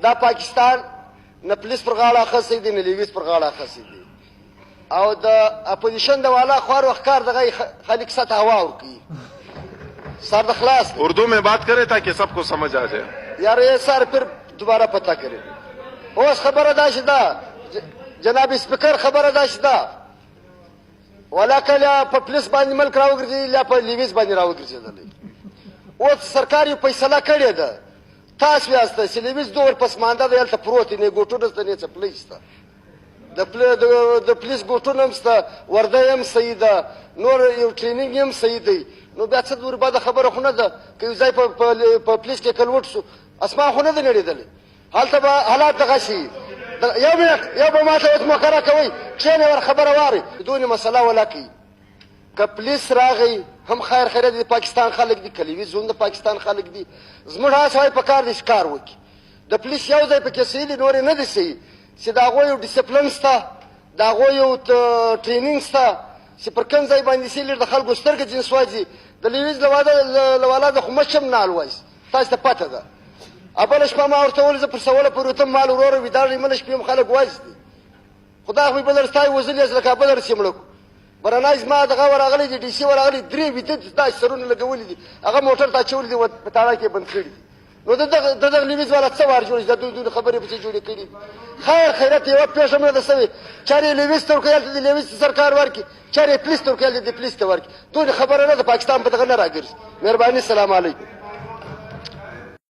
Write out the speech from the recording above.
دا پاکستان نه پولیس پر غاړه اخیستی دی نه لیویز پر غاړه اخیستی دی او د اپوزیشن د والا خوار وښکار دغه خلک سطح هوا ورکوي سر د خلاص اردو میں بات کرے تاکہ سب کو سمجھ آ جائے یار یہ سر پھر دوبارہ پتہ کرے اوس خبره دا چې دا جناب سپیکر خبره دا چې دا ولا کله په پولیس باندې ملک راوګرځي یا په لیویز باندې راوګرځېدلی اوس سرکار یو فیصله کړې ده تاسو یاست چې لیویز دوه پسمانده دی هلته پروت دی نه ګوټونه شته نه څپلۍ شته د پولیس ګوټونه هم شته ورده هم صحیح ده نور یو ټرینینګ هم صحیح دی نو بیا څه دور بعده خبره خو نه ده که یو ځای په پولیس کې کلوټ شو اسمان خو نه ده نړېدلی هلته به حالات دغه شي یو منټ یو به ما ته اوس مقرره کوئ کښېنئ ور خبره وارئ دونې مسله ولا کوي که پولیس راغی هم خیر خیریت د پاکستان خلک دي که لیویز هم د پاکستان خلک دي زموږ هغه سړی په کار دی چې کار وکړي د پولیس یو ځای پکې صحیح دي نور یې نه دي صحیح چې د هغوی یو ډسپلن شته د هغوی یو ټرینینګ شته چې پر کوم ځای باندې سیلر د خلکو سترګې ځینې سوځي د لیویز له والا خو مچ هم نه الوایس تاسو ته پته ده بله شپه ما ورته وویل زه پر سوله پورې وتم مال وروره وي دا ژمنه شپې هم خلک واز دي خدای خو مې بل رستا وزلي از له کابل رسې مړه کړو برنای زما دغه ورغلی دي ډي سي ورغلی درې ویده داسې سرونه لګولي دي هغه موټر ته اچولي دي په تاړه کې بند کړي دي نو دغه لیویز والا څه وار جوړ دا دوی خبرې پسې جوړې کړي خیر خیرت یوه پېښه مړه ده سوې چارې لیویز ته ورکوي هلته د لیویز ته سرکار ورکړي چارې پولیس ته ورکوي هلته د پولیس ته ورکړي دوی خبره نه ده پاکستان په دغه نه راګرځي مهرباني سلام علیکم